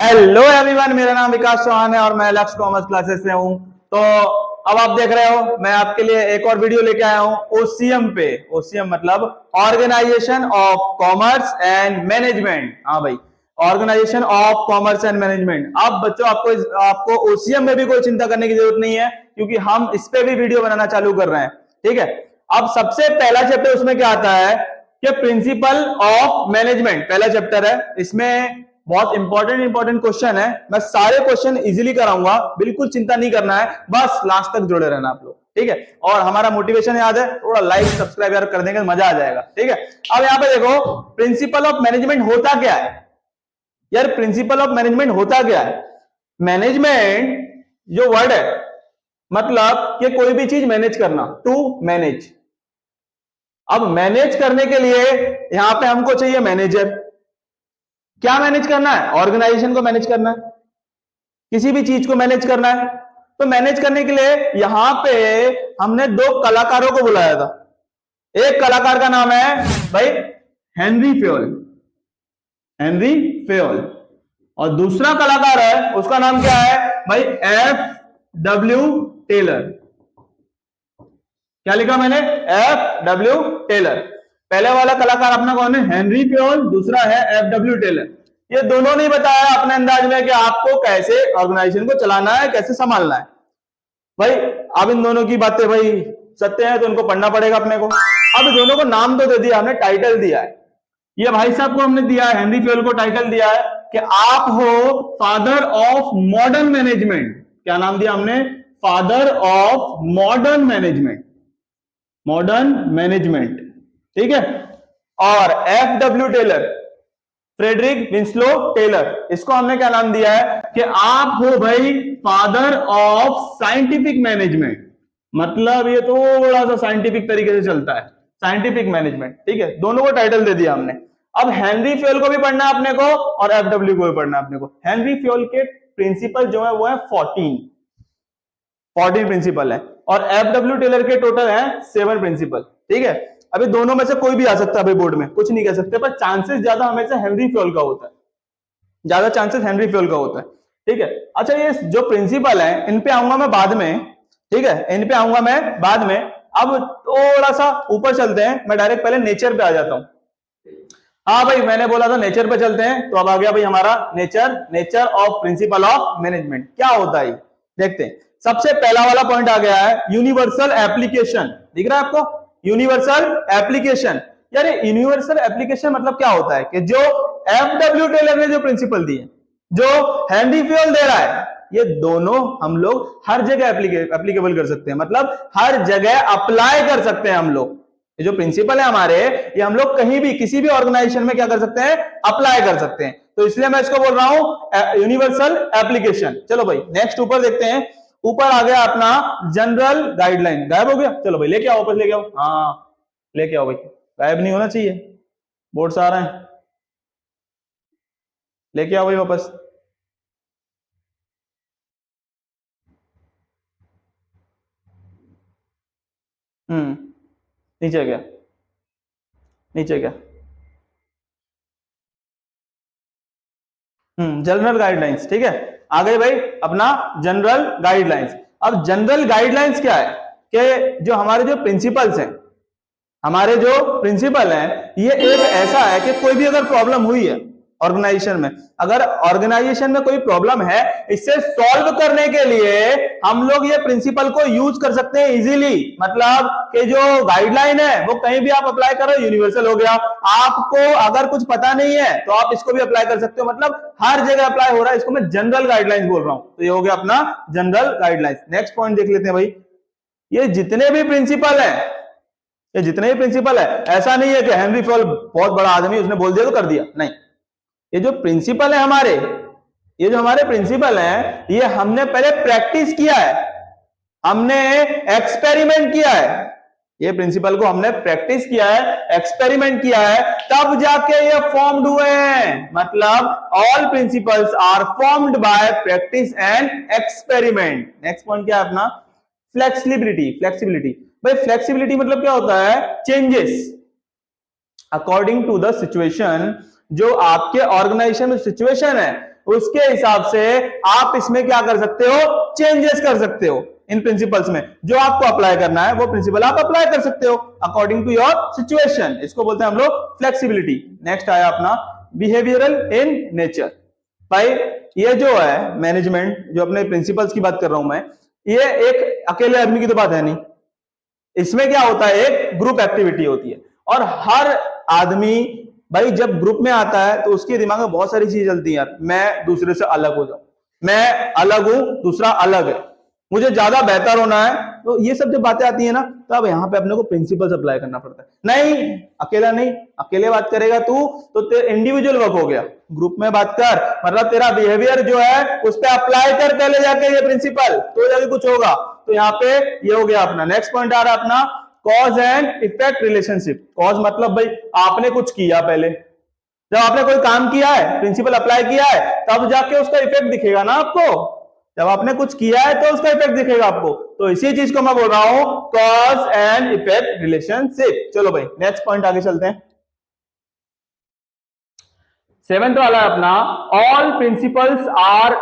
Hello everyone, मेरा नाम विकास चौहान है और मैं लक्ष्य कॉमर्स क्लासेस से हूं। तो अब आप देख रहे हो मैं आपके लिए एक और वीडियो लेके आया हूं ओसीएम पे। ओसीएम मतलब organisation of commerce and management. हाँ भाई, organisation of commerce and management. अब बच्चों आपको ओसीएम में भी कोई चिंता करने की जरूरत नहीं है, क्योंकि हम इस पे भी वीडियो बनाना चालू कर रहे हैं। ठीक है, अब सबसे पहला चैप्टर उसमें क्या आता है कि प्रिंसिपल ऑफ मैनेजमेंट पहला चैप्टर है। इसमें बहुत इंपॉर्टेंट क्वेश्चन है। मैं सारे क्वेश्चन इजीली कराऊंगा, बिल्कुल चिंता नहीं करना है, बस लास्ट तक जुड़े रहना आप लोग। ठीक है, और हमारा मोटिवेशन याद है, थोड़ा लाइक सब्सक्राइब यार कर देंगे, मजा आ जाएगा। ठीक है, अब यहाँ पे देखो प्रिंसिपल ऑफ मैनेजमेंट होता क्या है यार। प्रिंसिपल ऑफ मैनेजमेंट होता क्या है? मैनेजमेंट जो वर्ड है मतलब कि कोई भी चीज मैनेज करना, टू मैनेज। अब मैनेज करने के लिए यहां पे हमको चाहिए मैनेजर। क्या मैनेज करना है? ऑर्गेनाइजेशन को मैनेज करना है, किसी भी चीज को मैनेज करना है। तो मैनेज करने के लिए यहां पे हमने दो कलाकारों को बुलाया था। एक कलाकार का नाम है भाई हेनरी फ्योल, हेनरी फ्योल, और दूसरा कलाकार है उसका नाम क्या है भाई? F.W. टेलर। क्या लिखा मैंने? F.W. टेलर। पहले वाला कलाकार अपना कौन है? हेनरी फ्योल, दूसरा है F.W. टेलर। ये दोनों ने बताया अपने अंदाज में कि आपको कैसे ऑर्गेनाइजेशन को चलाना है, कैसे संभालना है। भाई अब इन दोनों की बातें भाई सत्य है तो इनको पढ़ना पड़ेगा अपने को। अब दोनों को नाम तो दे दिया हमने, टाइटल दिया है। ये भाई साहब को हमने दिया है, हेनरी फ्योल को टाइटल दिया है कि आप हो फादर ऑफ मॉडर्न मैनेजमेंट। क्या नाम दिया हमने? Father of modern management, modern management. ठीक है, और F.W. Taylor, Frederick Winslow Taylor, इसको हमने क्या नाम दिया है कि आप हो भाई फादर ऑफ साइंटिफिक मैनेजमेंट। मतलब ये थोड़ा सा साइंटिफिक तरीके से चलता है, साइंटिफिक मैनेजमेंट। ठीक है, दोनों को टाइटल दे दिया हमने। अब हेनरी फ्योल को भी पढ़ना है अपने को और F.W. को भी पढ़ना है अपने को। हेनरी फ्योल के प्रिंसिपल जो है वो है 14 प्रिंसिपल है, और F.W. टेलर के टोटल है 7 प्रिंसिपल। ठीक है, अभी दोनों में से कोई भी आ सकता है भाई, बोर्ड में कुछ नहीं कह सकते, पर चांसेस ज्यादा हमेशा हेनरी फ्योल का होता है, ज्यादा चांसेस हेनरी फ्योल का होता है। ठीक है, अच्छा ये जो प्रिंसिपल है इन पे आऊंगा मैं बाद में। ठीक है, इन पे आऊंगा मैं बाद में। अब थोड़ा सा ऊपर चलते हैं, मैं डायरेक्ट पहले नेचर पे आ जाता हूं। हाँ भाई, मैंने बोला था नेचर पे चलते हैं, तो अब आ गया भाई हमारा nature of principle of management. क्या होता है देखते हैं। सबसे पहला वाला पॉइंट आ गया है यूनिवर्सल एप्लीकेशन। दिख रहा है आपको? Universal application. यार यूनिवर्सल एप्लीकेशन मतलब क्या होता है कि जो F.W. टेलर ने जो प्रिंसिपल दिए, जो हेनरी फ्योल दे रहा है, ये दोनों हम लोग हर जगह एप्लीकेबल कर सकते हैं, मतलब हर जगह अप्लाई कर सकते हैं हम लोग। ये जो प्रिंसिपल है हमारे, ये हम लोग कहीं भी किसी भी ऑर्गेनाइजेशन में क्या कर सकते हैं? अप्लाई कर सकते हैं। तो इसलिए मैं इसको बोल रहा हूं यूनिवर्सल एप्लीकेशन। चलो भाई नेक्स्ट ऊपर देखते हैं। ऊपर आ गया अपना जनरल गाइडलाइन। गायब हो गया? चलो भाई लेके आओ, वापस लेके आओ। हाँ लेके आओ भाई, गायब नहीं होना चाहिए, बोर्ड से आ रहे हैं। लेके आओ भाई वापस। नीचे गया, नीचे गया। General guidelines. ठीक है, आ गई भाई अपना जनरल गाइडलाइंस। अब जनरल गाइडलाइंस क्या है कि जो हमारे जो प्रिंसिपल्स हैं, हमारे जो प्रिंसिपल हैं, ये एक ऐसा है कि कोई भी अगर प्रॉब्लम हुई है ऑर्गेनाइजेशन में, अगर ऑर्गेनाइजेशन में कोई प्रॉब्लम है, इसे सॉल्व करने के लिए हम लोग ये प्रिंसिपल को यूज कर सकते हैं इजीली। मतलब कि जो गाइडलाइन है वो कहीं भी आप अप्लाई करो, यूनिवर्सल हो गया। आपको अगर कुछ पता नहीं है तो आप इसको भी अप्लाई कर सकते हो, मतलब हर जगह अप्लाई हो रहा है। इसको मैं जनरल गाइडलाइंस बोल रहा हूं। तो ये हो गया अपना जनरल गाइडलाइंस। नेक्स्ट पॉइंट देख लेते हैं भाई। ये जितने भी प्रिंसिपल है, ये जितने भी प्रिंसिपल है, ऐसा नहीं है कि हेनरी फ्योल बहुत बड़ा आदमी उसने बोल दिया तो कर दिया, नहीं। ये जो प्रिंसिपल है हमारे, ये जो हमारे प्रिंसिपल हैं, ये हमने पहले प्रैक्टिस किया है, हमने एक्सपेरिमेंट किया है। ये प्रिंसिपल को हमने प्रैक्टिस किया है, एक्सपेरिमेंट किया है, तब जाके ये फॉर्म्ड हुए हैं। मतलब all principles are formed by practice and experiment. Next point क्या है अपना? फ्लेक्सिबिलिटी। फ्लेक्सिबिलिटी भाई, फ्लेक्सिबिलिटी मतलब क्या होता है? Changes according to the situation. जो आपके ऑर्गेनाइजेशन में सिचुएशन है उसके हिसाब से आप इसमें क्या कर सकते हो, चेंजेस कर सकते हो। इन प्रिंसिपल्स में जो आपको अप्लाई करना है वो प्रिंसिपल आप अप्लाई कर सकते हो अकॉर्डिंग टू योर सिचुएशन। इसको बोलते हैं हम लोग फ्लेक्सिबिलिटी। नेक्स्ट आया अपना बिहेवियरल इन नेचर। भाई ये जो है मैनेजमेंट, जो अपने प्रिंसिपल्स की बात कर रहा हूं मैं, ये एक अकेले आदमी की तो बात है नहीं। इसमें क्या होता है, एक ग्रुप एक्टिविटी होती है और हर आदमी भाई जब ग्रुप में आता है तो उसके दिमाग में बहुत सारी चीजें चलती हैं। यार मैं दूसरे से अलग हो जाऊं, मैं अलग हूं, दूसरा अलग है, मुझे ज्यादा बेहतर होना है। तो ये सब जब बातें आती है ना, तो अब यहाँ पे अपने को प्रिंसिपल्स अप्लाई करना पड़ता है। नहीं अकेला नहीं, अकेले बात करेगा तू तो इंडिविजुअल वर्क हो गया। ग्रुप में बात कर, मतलब तेरा बिहेवियर जो है उस पर अप्लाई कर पहले जाके ये प्रिंसिपल, तो जाके कुछ होगा। तो यहाँ पे ये हो गया अपना। नेक्स्ट पॉइंट आ रहा है अपना cause and effect relationship. Cause मतलब भाई आपने कुछ किया, पहले जब आपने कोई काम किया है, प्रिंसिपल अप्लाई किया है, तब जाके उसका इफेक्ट दिखेगा ना आपको। जब आपने कुछ किया है तो उसका इफेक्ट दिखेगा आपको। तो इसी चीज को मैं बोल रहा हूं कॉज एंड इफेक्ट रिलेशनशिप। चलो भाई नेक्स्ट पॉइंट आगे चलते हैं। सेवेंथ वाला है अपना all principles are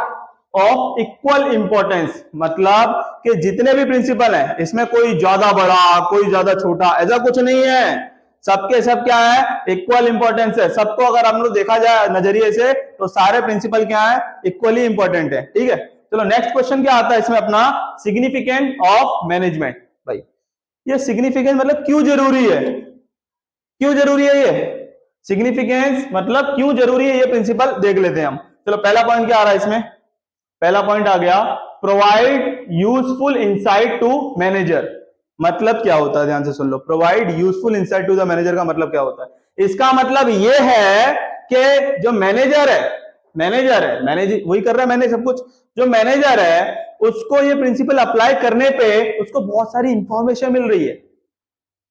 of equal importance. मतलब कि जितने भी प्रिंसिपल हैं इसमें कोई ज्यादा बड़ा कोई ज्यादा छोटा ऐसा कुछ नहीं है। सबके सब क्या है, इक्वल इंपॉर्टेंस है। सबको अगर हम लोग देखा जाए नजरिए से तो सारे प्रिंसिपल क्या है, इक्वली इंपॉर्टेंट है। ठीक है, चलो नेक्स्ट क्वेश्चन क्या आता है इसमें अपना सिग्निफिकेंट ऑफ मैनेजमेंट। भाई ये सिग्निफिकेंस मतलब क्यों जरूरी है, क्यों जरूरी है ये सिग्निफिकेंस, मतलब क्यों जरूरी है ये प्रिंसिपल देख लेते हैं हम। चलो पहला पॉइंट क्या आ रहा है इसमें, पहला पॉइंट आ गया provide useful insight to manager. मतलब क्या होता है, ध्यान से सुन लो। Provide useful insight to the manager का मतलब क्या होता है, इसका मतलब ये है कि जो मैनेजर है मैनेज वही कर रहा है, मैंने सब कुछ। जो मैनेजर है उसको ये प्रिंसिपल अप्लाई करने पे उसको बहुत सारी इंफॉर्मेशन मिल रही है।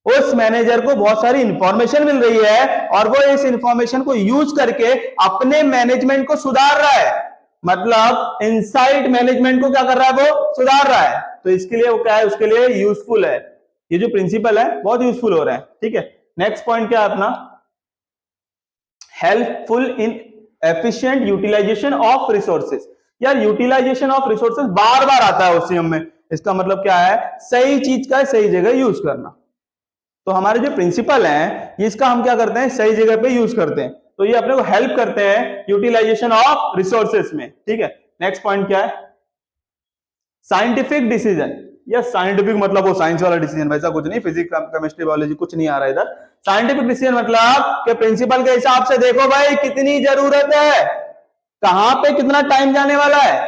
उस मैनेजर को बहुत सारी इंफॉर्मेशन मिल रही है और वो इस इंफॉर्मेशन को यूज करके अपने मैनेजमेंट को सुधार रहा है। मतलब इनसाइड मैनेजमेंट को क्या कर रहा है, वो सुधार रहा है। तो इसके लिए वो क्या है, उसके लिए यूजफुल है। ये जो प्रिंसिपल है बहुत यूजफुल हो रहा है। ठीक है, नेक्स्ट पॉइंट क्या है अपना helpful in efficient utilisation of resources. यार यूटिलाइजेशन ऑफ रिसोर्सेज बार बार आता है ओसीएम में। इसका मतलब क्या है, सही चीज का सही जगह यूज करना। तो हमारे जो प्रिंसिपल हैं इसका हम क्या करते हैं, सही जगह पे यूज करते हैं। तो ये अपने को हेल्प करते हैं यूटिलाइजेशन ऑफ रिसोर्सेज में। ठीक है, नेक्स्ट पॉइंट क्या है साइंटिफिक डिसीजन। या साइंटिफिक मतलब वो साइंस वाला डिसीजन, वैसा कुछ नहीं, फिजिक्स केमिस्ट्री बायोलॉजी कुछ नहीं आ रहा इधर। साइंटिफिक डिसीजन मतलब कि प्रिंसिपल के हिसाब से देखो भाई कितनी जरूरत है, कहां पे कितना टाइम जाने वाला है,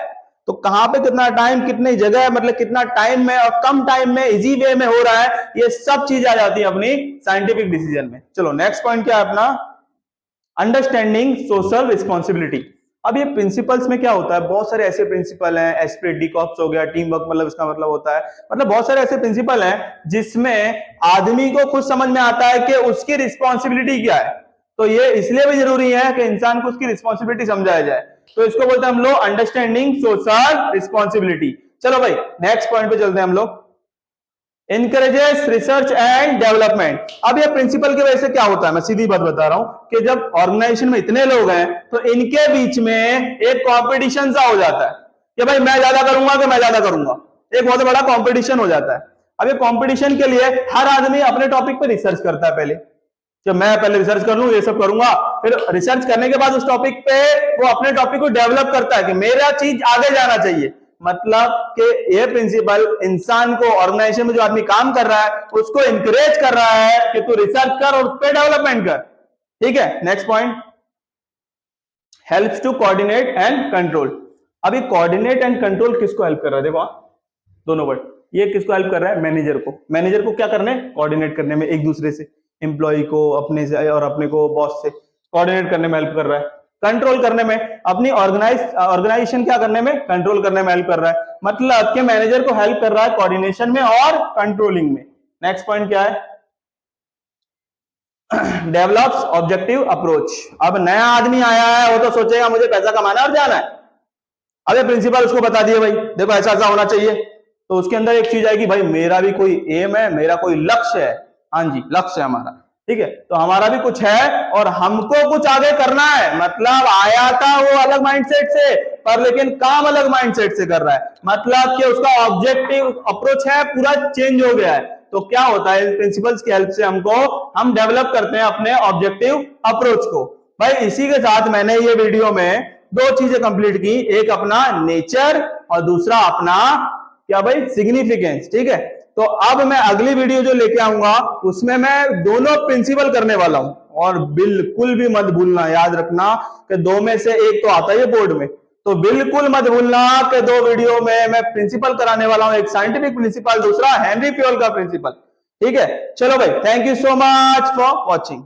तो कहां पे कितना टाइम, कितनी जगह, मतलब कितना टाइम में और कम टाइम में इजी वे में हो रहा है, ये सब चीज आ जाती है अपनी साइंटिफिक डिसीजन में। चलो नेक्स्ट पॉइंट क्या है अपना अंडरस्टैंडिंग सोशल रिस्पॉन्सिबिलिटी। अब ये प्रिंसिपल्स में क्या होता है, बहुत सारे ऐसे प्रिंसिपल हैं, एस्पिरिट डिकॉप्स हो गया, टीम वर्क, मतलब इसका मतलब होता है मतलब बहुत सारे ऐसे प्रिंसिपल हैं जिसमें आदमी को खुद समझ में आता है कि उसकी रिस्पॉन्सिबिलिटी क्या है। तो ये इसलिए भी जरूरी है कि इंसान को उसकी रिस्पॉन्सिबिलिटी समझाया जाए। तो इसको बोलते हैं हम लोग अंडरस्टैंडिंग सोशल रिस्पॉन्सिबिलिटी। चलो भाई नेक्स्ट पॉइंट पे चलते हैं हम लोग इनकरेजेस रिसर्च एंड डेवलपमेंट। अब ये प्रिंसिपल की वजह से क्या होता है, मैं सीधी बात बता रहा हूं कि जब ऑर्गेनाइजेशन में इतने लोग हैं तो इनके बीच में एक कंपटीशन सा हो जाता है कि भाई मैं ज्यादा करूंगा कि मैं ज्यादा करूंगा, एक बहुत बड़ा कंपटीशन हो जाता है। अब ये कंपटीशन के लिए हर आदमी अपने टॉपिक पे रिसर्च करता है। पहले कि मैं पहले रिसर्च कर लूं, ये सब करूंगा, फिर रिसर्च करने के बाद उस टॉपिक पे वो अपने टॉपिक को डेवलप करता है कि मेरा चीज आगे जाना चाहिए। मतलब कि ये प्रिंसिपल इंसान को, ऑर्गेनाइजेशन में जो आदमी काम कर रहा है उसको इंकरेज कर रहा है कि तू रिसर्च कर और उस पर डेवलपमेंट कर। ठीक है, next point helps to coordinate and control. अभी कोऑर्डिनेट एंड कंट्रोल किसको हेल्प कर रहा है, देखो दोनों वर्ड, ये किसको हेल्प कर रहा है, मैनेजर को। मैनेजर को क्या करने, कोऑर्डिनेट करने में, एक दूसरे से, एम्प्लॉय को अपने से और अपने को बॉस से कोऑर्डिनेट करने में हेल्प कर रहा है। कंट्रोल करने में, अपनी ऑर्गेनाइजेशन क्या करने में, कंट्रोल करने में हेल्प कर रहा है। मतलब कि मैनेजर को हेल्प कर रहा है कोऑर्डिनेशन में और कंट्रोलिंग में। नेक्स्ट पॉइंट क्या है डेवलप्स ऑब्जेक्टिव अप्रोच। अब नया आदमी आया है, वो तो सोचेगा मुझे पैसा कमाना और जाना है। अबे प्रिंसिपल उसको बता दिए भाई देखो ऐसा ऐसा होना चाहिए, तो उसके अंदर एक चीज आएगी भाई मेरा भी कोई एम है, मेरा कोई लक्ष्य है। हाँ जी, लक्ष्य है हमारा, ठीक है, तो हमारा भी कुछ है और हमको कुछ आगे करना है। मतलब आया था वो अलग माइंडसेट से, पर लेकिन काम अलग माइंडसेट से कर रहा है, मतलब कि उसका ऑब्जेक्टिव अप्रोच है पूरा चेंज हो गया है। तो क्या होता है, प्रिंसिपल्स की हेल्प से हम डेवलप करते हैं अपने ऑब्जेक्टिव अप्रोच को। भाई इसी के साथ मैंने ये वीडियो में दो चीजें कंप्लीट की, एक अपना नेचर और दूसरा अपना क्या भाई, सिग्निफिकेंस। ठीक है, तो अब मैं अगली वीडियो जो लेके आऊंगा उसमें मैं दोनों प्रिंसिपल करने वाला हूं, और बिल्कुल भी मत भूलना, याद रखना कि दो में से एक तो आता है बोर्ड में, तो बिल्कुल मत भूलना कि दो वीडियो में मैं प्रिंसिपल कराने वाला हूं, एक साइंटिफिक प्रिंसिपल, दूसरा हेनरी फ्योल का प्रिंसिपल। ठीक है, चलो भाई, thank you so much for watching.